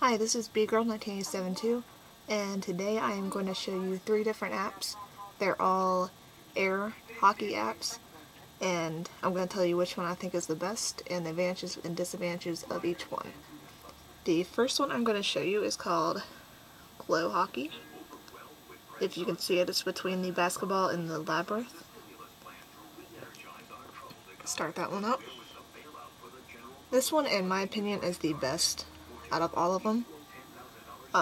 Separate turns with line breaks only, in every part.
Hi, this is BGirl1987 and today I am going to show you 3 different apps. They're all air hockey apps, and I'm going to tell you which one I think is the best and the advantages and disadvantages of each one. The first one I'm going to show you is called Glow Hockey. If you can see it, it's between the basketball and the labyrinth. Start that one up. This one, in my opinion, is the best out of all of them.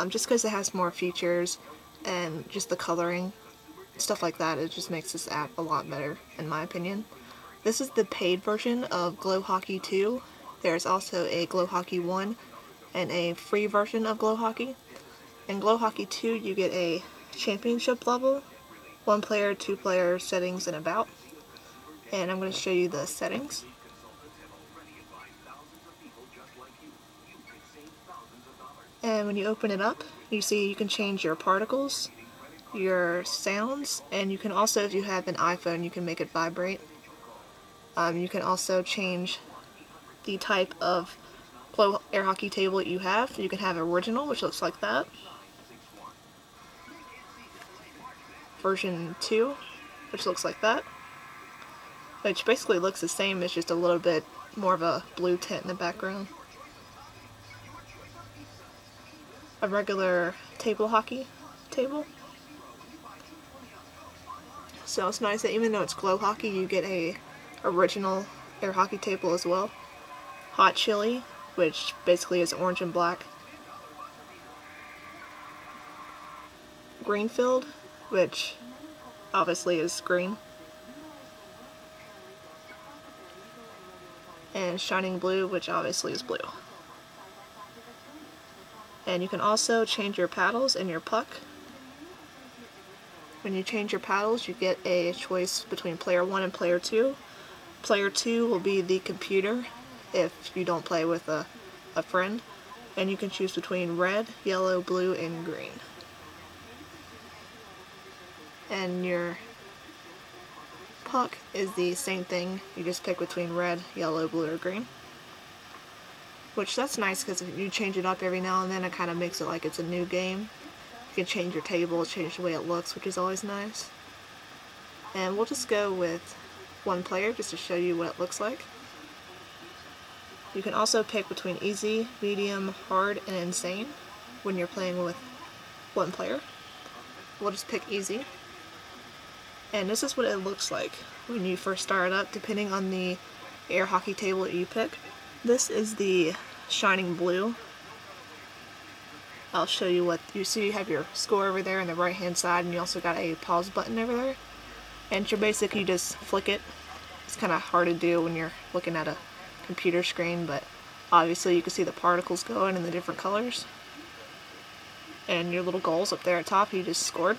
Just because it has more features and just the coloring, stuff like that, it just makes this app a lot better, in my opinion. This is the paid version of Glow Hockey 2. There's also a Glow Hockey 1 and a free version of Glow Hockey. In Glow Hockey 2, you get a championship level, 1 player, 2 player settings, and about. And I'm going to show you the settings. And when you open it up, you see you can change your particles, your sounds, and you can also, if you have an iPhone, you can make it vibrate. You can also change the type of Glow air hockey table that you have. You can have original, which looks like that. Version 2, which looks like that. Which basically looks the same, it's just a little bit more of a blue tint in the background. A regular table hockey table. So it's nice that even though it's Glow Hockey, you get a original air hockey table as well. Hot Chili, which basically is orange and black. Greenfield, which obviously is green. And Shining Blue, which obviously is blue. And you can also change your paddles and your puck. When you change your paddles, you get a choice between player 1 and player 2. Player 2 will be the computer if you don't play with a friend. And you can choose between red, yellow, blue, and green. And your puck is the same thing. You just pick between red, yellow, blue, or green. Which, that's nice because if you change it up every now and then, it kind of makes it like it's a new game. You can change your table, change the way it looks, which is always nice. And we'll just go with 1 player just to show you what it looks like. You can also pick between easy, medium, hard, and insane when you're playing with 1 player. We'll just pick easy. And this is what it looks like when you first start it up, depending on the air hockey table that you pick. This is the Shining Blue. I'll show you what you see. You have your score over there on the right hand side, and you also got a pause button over there. And you're basically, you just flick it. It's kind of hard to do when you're looking at a computer screen, but obviously you can see the particles going in the different colors. And your little goals up there at top, you just scored.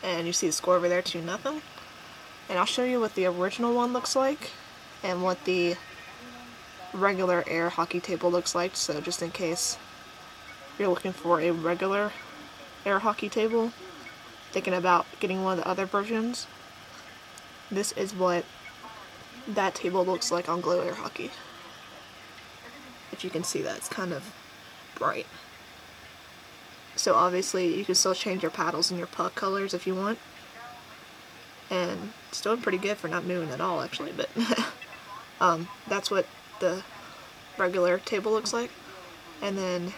And you see the score over there, 2-0. And I'll show you what the original one looks like and what the regular air hockey table looks like, so just in case you're looking for a regular air hockey table, thinking about getting one of the other versions, this is what that table looks like on Glow Air Hockey. If you can see that, it's kind of bright. So obviously you can still change your paddles and your puck colors if you want, and it's doing pretty good for not moving at all actually, but that's what the regular table looks like. And then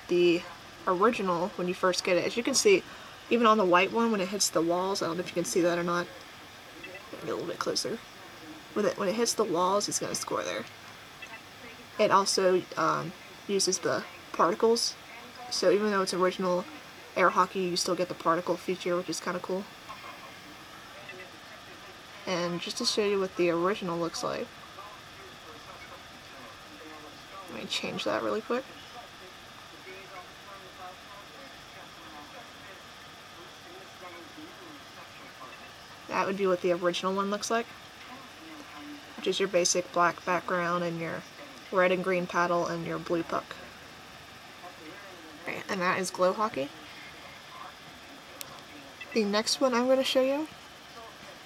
the original, when you first get it, as you can see, even on the white one, when it hits the walls, I don't know if you can see that or not, get a little bit closer, when it hits the walls, it's going to score there. It also uses the particles, so even though it's original air hockey, you still get the particle feature, which is kind of cool. And just to show you what the original looks like, let me change that really quick. That would be what the original one looks like, which is your basic black background and your red and green paddle and your blue puck. Okay, and that is Glow Hockey. The next one I'm going to show you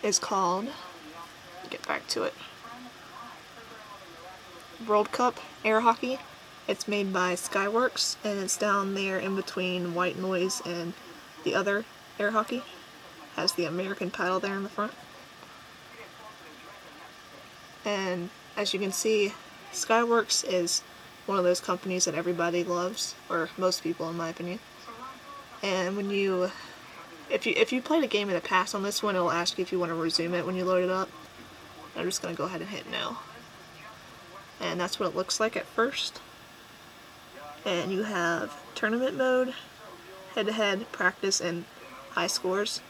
is called, get back to it, World Cup Air Hockey. It's made by Skyworks, and it's down there in between White Noise and the other air hockey. Has the American paddle there in the front. And as you can see, Skyworks is one of those companies that everybody loves, or most people in my opinion. And when you, if you played a game in the past on this one, it'll ask you if you want to resume it when you load it up. I'm just going to go ahead and hit no. And that's what it looks like at first. And you have tournament mode, head-to-head, practice, and high scores.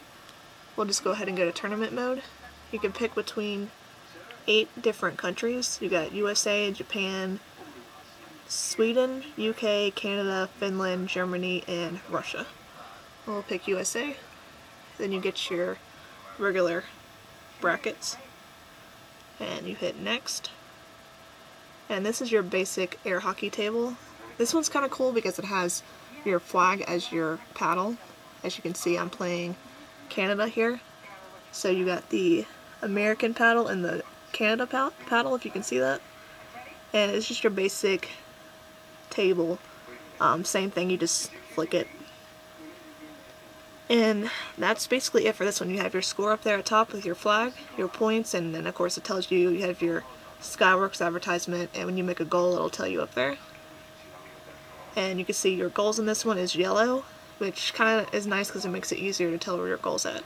We'll just go ahead and go to tournament mode. You can pick between 8 different countries. You got USA, Japan, Sweden, UK, Canada, Finland, Germany, and Russia. We'll pick USA. Then you get your regular brackets. And you hit next. And this is your basic air hockey table. This one's kind of cool because it has your flag as your paddle. As you can see, I'm playing Canada here. So you got the American paddle and the Canada paddle, if you can see that. And it's just your basic table. Same thing, you just flick it. And that's basically it for this one. You have your score up there at top with your flag, your points, and then of course it tells you, you have your Skyworks advertisement, and when you make a goal it'll tell you up there. And you can see your goals in this one is yellow, which kind of is nice because it makes it easier to tell where your goal's at.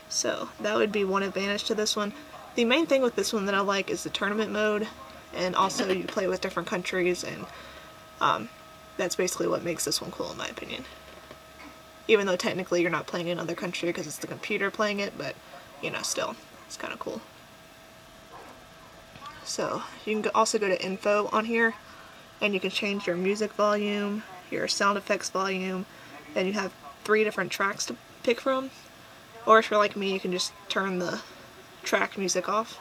So that would be one advantage to this one. The main thing with this one that I like is the tournament mode, and also you play with different countries, and that's basically what makes this one cool in my opinion. Even though technically you're not playing in another country because it's the computer playing it, but you know, still, it's kind of cool. So you can also go to info on here, and you can change your music volume, your sound effects volume, and you have 3 different tracks to pick from. Or if you're like me, you can just turn the track music off.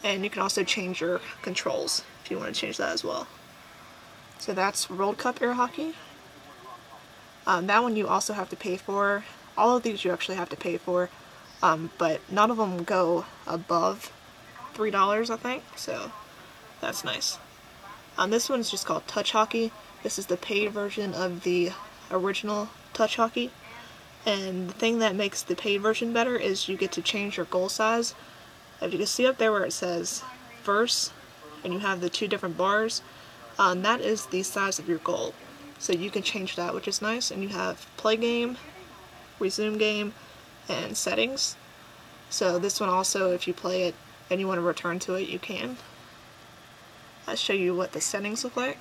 And you can also change your controls if you want to change that as well. So that's World Cup Air Hockey. That one you also have to pay for. All of these you actually have to pay for, but none of them go above $3, I think, so that's nice. This one's just called Touch Hockey. This is the paid version of the original Touch Hockey. And the thing that makes the paid version better is you get to change your goal size. If you can see up there where it says verse, and you have the 2 different bars, that is the size of your goal. So you can change that, which is nice. And you have play game, resume game, and settings. So this one also, if you play it and you want to return to it, you can. I'll show you what the settings look like.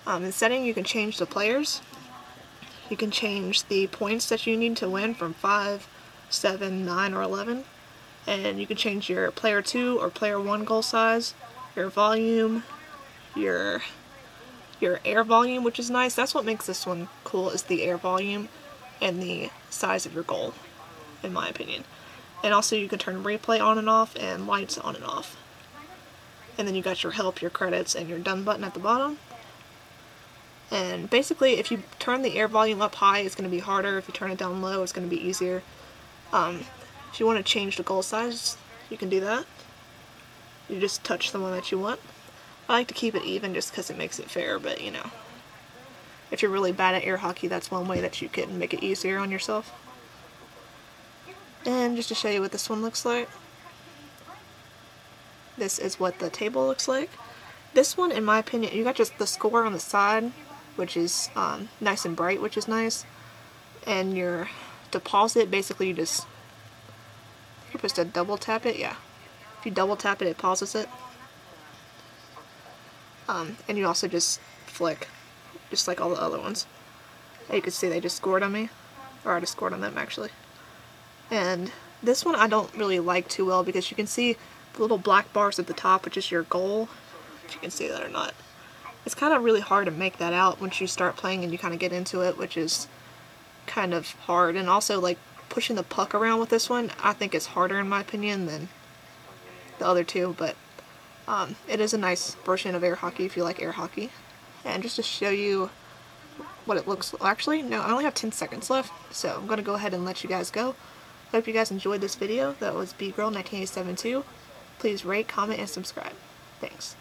In setting, you can change the players. You can change the points that you need to win from 5, 7, 9, or 11. And you can change your player 2 or player 1 goal size, your volume, your air volume, which is nice. That's what makes this one cool, is the air volume and the size of your goal, in my opinion. And also you can turn replay on and off and lights on and off. And then you got your help, your credits, and your done button at the bottom. And basically, if you turn the air volume up high, it's going to be harder. If you turn it down low, it's going to be easier. If you want to change the goal size, you can do that. You just touch the one that you want. I like to keep it even just because it makes it fair, but you know, if you're really bad at air hockey, that's one way that you can make it easier on yourself. And just to show you what this one looks like, this is what the table looks like. This one, in my opinion, you got just the score on the side, which is nice and bright, which is nice. And your deposit, basically you just, you're supposed to double tap it, yeah. If you double tap it, it pauses it. And you also just flick, just like all the other ones. And you can see they just scored on me, or I just scored on them actually. And this one I don't really like too well because you can see the little black bars at the top, which is your goal, if you can see that or not. It's kind of really hard to make that out once you start playing and you kind of get into it, which is kind of hard. And also, like, pushing the puck around with this one, I think it's harder in my opinion than the other two, but it is a nice version of air hockey if you like air hockey. And just to show you what it looks like, actually, no, I only have 10 seconds left, so I'm going to go ahead and let you guys go. Hope you guys enjoyed this video. That was BGirl1987 2. Please rate, comment, and subscribe. Thanks.